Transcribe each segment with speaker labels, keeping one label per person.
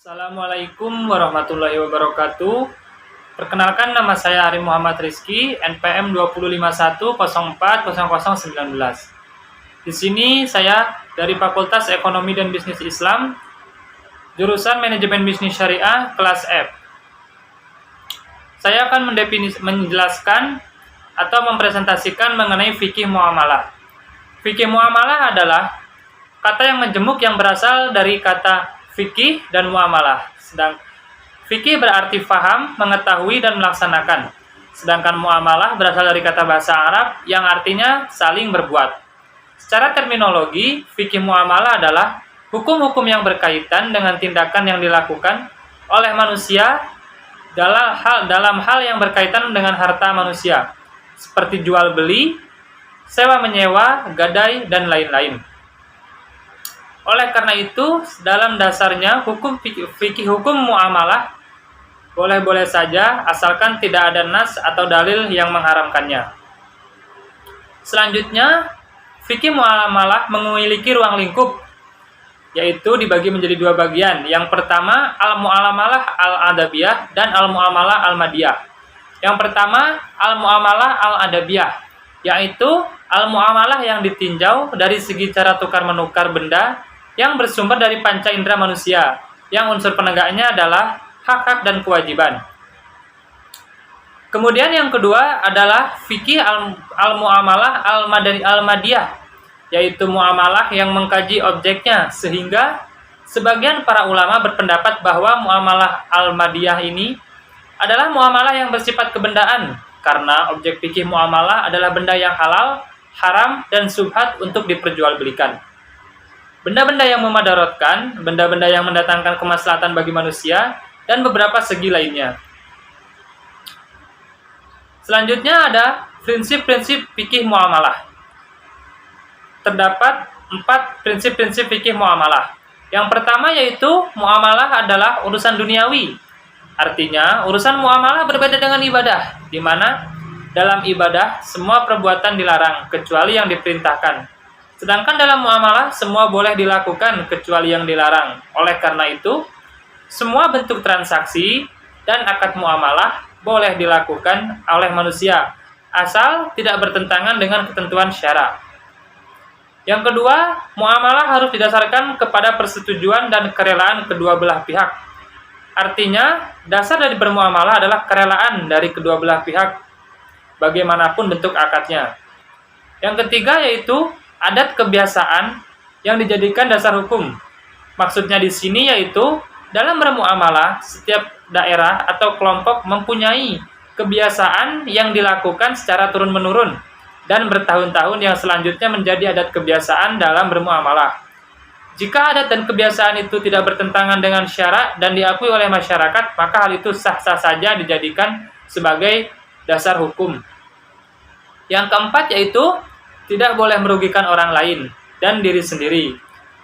Speaker 1: Assalamualaikum warahmatullahi wabarakatuh. Perkenalkan, nama saya Ari Muhammad Rizky, NPM 2051040019. Di sini saya dari Fakultas Ekonomi dan Bisnis Islam, jurusan Manajemen Bisnis Syariah kelas F. Saya akan menjelaskan atau mempresentasikan mengenai fikih muamalah. Fikih muamalah adalah kata yang menjemuk yang berasal dari kata fikih dan muamalah. Fikih berarti faham, mengetahui, dan melaksanakan. Sedangkan muamalah berasal dari kata bahasa Arab yang artinya saling berbuat. Secara terminologi, fikih muamalah adalah hukum-hukum yang berkaitan dengan tindakan yang dilakukan oleh manusia dalam hal yang berkaitan dengan harta manusia, seperti jual beli, sewa menyewa, gadai, dan lain-lain. Oleh karena itu, dalam dasarnya fikih hukum muamalah boleh-boleh saja asalkan tidak ada nas atau dalil yang mengharamkannya. Selanjutnya, fikih muamalah memiliki ruang lingkup, yaitu dibagi menjadi dua bagian. Yang pertama, al-muamalah al-adabiyah dan al-muamalah al-madiyah. Yang pertama, al-muamalah al-adabiyah, yaitu al-muamalah yang ditinjau dari segi cara tukar-menukar benda yang bersumber dari panca indera manusia, yang unsur penegaknya adalah hak-hak dan kewajiban. Kemudian yang kedua adalah fikih al-muamalah al-madiyah, yaitu muamalah yang mengkaji objeknya, sehingga sebagian para ulama berpendapat bahwa muamalah al-madiyah ini adalah muamalah yang bersifat kebendaan, karena objek fikih muamalah adalah benda yang halal, haram, dan syubhat untuk diperjualbelikan. Benda-benda yang memadaratkan, benda-benda yang mendatangkan kemaslahatan bagi manusia, dan beberapa segi lainnya. Selanjutnya ada prinsip-prinsip fikih muamalah. Terdapat 4 prinsip-prinsip fikih muamalah. Yang pertama yaitu muamalah adalah urusan duniawi. Artinya, urusan muamalah berbeda dengan ibadah, di mana dalam ibadah semua perbuatan dilarang kecuali yang diperintahkan. Sedangkan dalam muamalah semua boleh dilakukan kecuali yang dilarang. Oleh karena itu, semua bentuk transaksi dan akad muamalah boleh dilakukan oleh manusia, asal tidak bertentangan dengan ketentuan syara. Yang kedua, muamalah harus didasarkan kepada persetujuan dan kerelaan kedua belah pihak. Artinya, dasar dari bermuamalah adalah kerelaan dari kedua belah pihak, bagaimanapun bentuk akadnya. Yang ketiga yaitu adat kebiasaan yang dijadikan dasar hukum. Maksudnya di sini yaitu dalam bermuamalah, setiap daerah atau kelompok mempunyai kebiasaan yang dilakukan secara turun-menurun dan bertahun-tahun yang selanjutnya menjadi adat kebiasaan dalam bermuamalah. Jika adat dan kebiasaan itu tidak bertentangan dengan syarak dan diakui oleh masyarakat, maka hal itu sah-sah saja dijadikan sebagai dasar hukum. Yang keempat yaitu tidak boleh merugikan orang lain dan diri sendiri.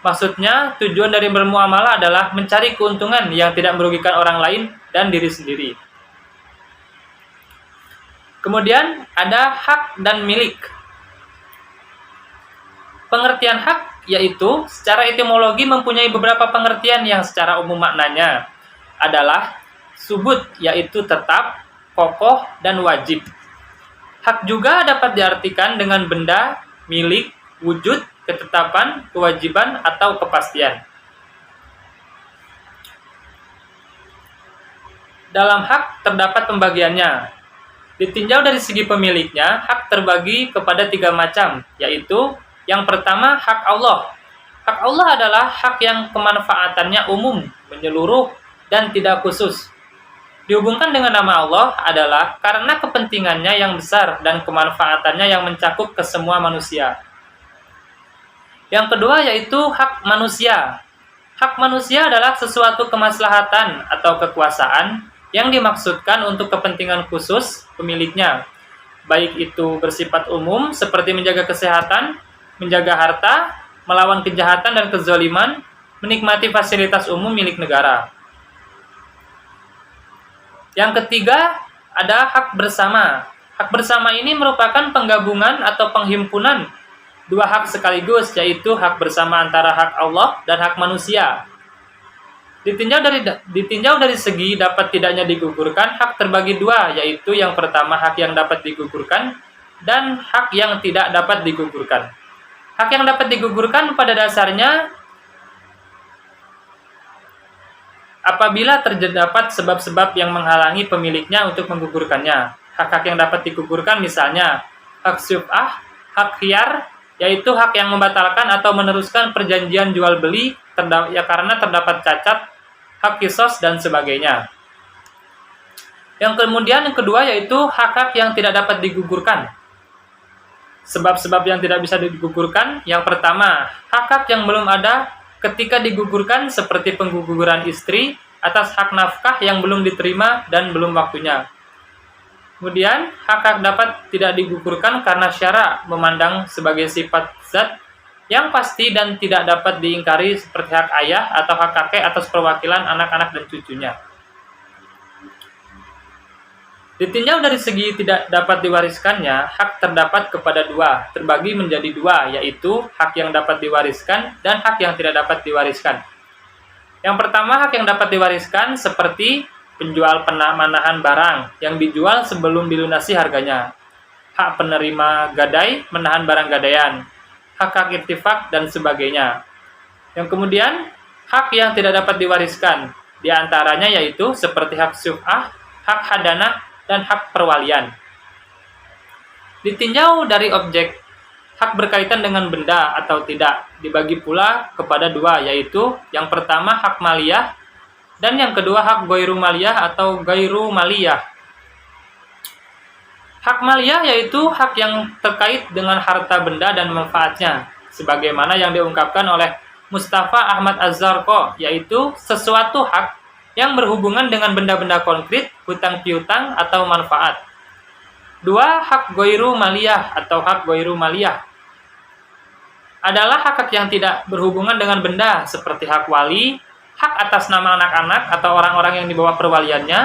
Speaker 1: Maksudnya, tujuan dari bermuamalah adalah mencari keuntungan yang tidak merugikan orang lain dan diri sendiri. Kemudian, ada hak dan milik. Pengertian hak yaitu secara etimologi mempunyai beberapa pengertian yang secara umum maknanya adalah subut, yaitu tetap, kokoh, dan wajib. Hak juga dapat diartikan dengan benda, milik, wujud, ketetapan, kewajiban, atau kepastian. Dalam hak terdapat pembagiannya. Ditinjau dari segi pemiliknya, hak terbagi kepada 3 macam, yaitu yang pertama hak Allah. Hak Allah adalah hak yang kemanfaatannya umum, menyeluruh, dan tidak khusus. Dihubungkan dengan nama Allah adalah karena kepentingannya yang besar dan kemanfaatannya yang mencakup ke semua manusia. Yang kedua yaitu hak manusia. Hak manusia adalah sesuatu kemaslahatan atau kekuasaan yang dimaksudkan untuk kepentingan khusus pemiliknya, baik itu bersifat umum seperti menjaga kesehatan, menjaga harta, melawan kejahatan dan kezaliman, menikmati fasilitas umum milik negara. Yang ketiga, ada hak bersama. Hak bersama ini merupakan penggabungan atau penghimpunan 2 hak sekaligus, yaitu hak bersama antara hak Allah dan hak manusia. Ditinjau dari segi dapat tidaknya digugurkan, hak terbagi dua, yaitu yang pertama hak yang dapat digugurkan dan hak yang tidak dapat digugurkan. Hak yang dapat digugurkan pada dasarnya apabila terdapat sebab-sebab yang menghalangi pemiliknya untuk menggugurkannya. Hak-hak yang dapat digugurkan misalnya hak syubhah, hak khiyar, yaitu hak yang membatalkan atau meneruskan perjanjian jual beli karena terdapat cacat, hak kisos dan sebagainya. Yang kedua yaitu hak-hak yang tidak dapat digugurkan. Sebab-sebab yang tidak bisa digugurkan, yang pertama, hak-hak yang belum ada ketika digugurkan seperti pengguguran istri atas hak nafkah yang belum diterima dan belum waktunya. Kemudian, hak-hak dapat tidak digugurkan karena syara memandang sebagai sifat zat yang pasti dan tidak dapat diingkari seperti hak ayah atau hak kakek atas perwakilan anak-anak dan cucunya. Ditinjau dari segi tidak dapat diwariskannya, hak terdapat kepada dua, terbagi menjadi dua, yaitu hak yang dapat diwariskan dan hak yang tidak dapat diwariskan. Yang pertama, hak yang dapat diwariskan seperti penjual manahan barang yang dijual sebelum dilunasi harganya, hak penerima gadai menahan barang gadaian, hak irtifak, dan sebagainya. Yang kemudian, hak yang tidak dapat diwariskan, diantaranya yaitu seperti hak syubhah, hak hadanah, dan hak perwalian. Ditinjau dari objek, hak berkaitan dengan benda atau tidak dibagi pula kepada dua, yaitu yang pertama hak maliyah dan yang kedua hak ghairu maliyah atau ghairu maliyah. Hak maliyah yaitu hak yang terkait dengan harta benda dan manfaatnya, sebagaimana yang diungkapkan oleh Mustafa Ahmad Az-Zarqa, yaitu sesuatu hak yang berhubungan dengan benda-benda konkret, hutang piutang, atau manfaat. Dua, hak ghairu maliyah atau hak ghairu maliyah adalah hak yang tidak berhubungan dengan benda, seperti hak wali, hak atas nama anak-anak atau orang-orang yang di bawah perwaliannya,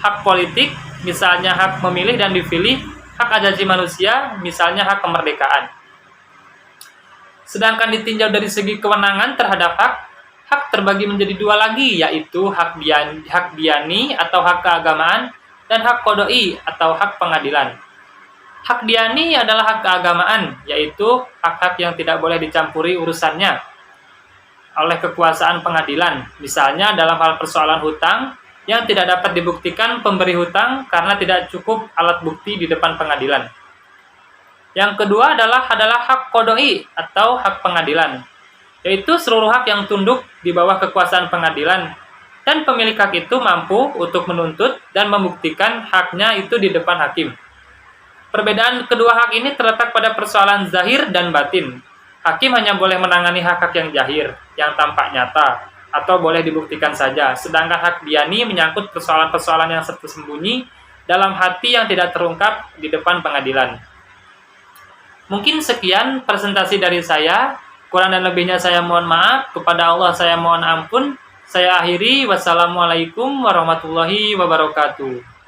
Speaker 1: hak politik, misalnya hak memilih dan dipilih, hak asasi manusia, misalnya hak kemerdekaan. Sedangkan ditinjau dari segi kewenangan terhadap hak terbagi menjadi dua lagi, yaitu hak diyani atau hak keagamaan dan hak qodoi atau hak pengadilan. Hak diyani adalah hak keagamaan, yaitu hak-hak yang tidak boleh dicampuri urusannya oleh kekuasaan pengadilan, misalnya dalam hal persoalan hutang yang tidak dapat dibuktikan pemberi hutang karena tidak cukup alat bukti di depan pengadilan. Yang kedua adalah hak qodoi atau hak pengadilan, yaitu seluruh hak yang tunduk di bawah kekuasaan pengadilan dan pemilik hak itu mampu untuk menuntut dan membuktikan haknya itu di depan hakim. Perbedaan kedua hak ini terletak pada persoalan zahir dan batin. Hakim hanya boleh menangani hak-hak yang zahir, yang tampak nyata, atau boleh dibuktikan saja. Sedangkan hak diyani menyangkut persoalan-persoalan yang tersembunyi dalam hati yang tidak terungkap di depan pengadilan. Mungkin sekian presentasi dari saya. Kurang dan lebihnya saya mohon maaf. Kepada Allah saya mohon ampun. Saya akhiri. Wassalamualaikum warahmatullahi wabarakatuh.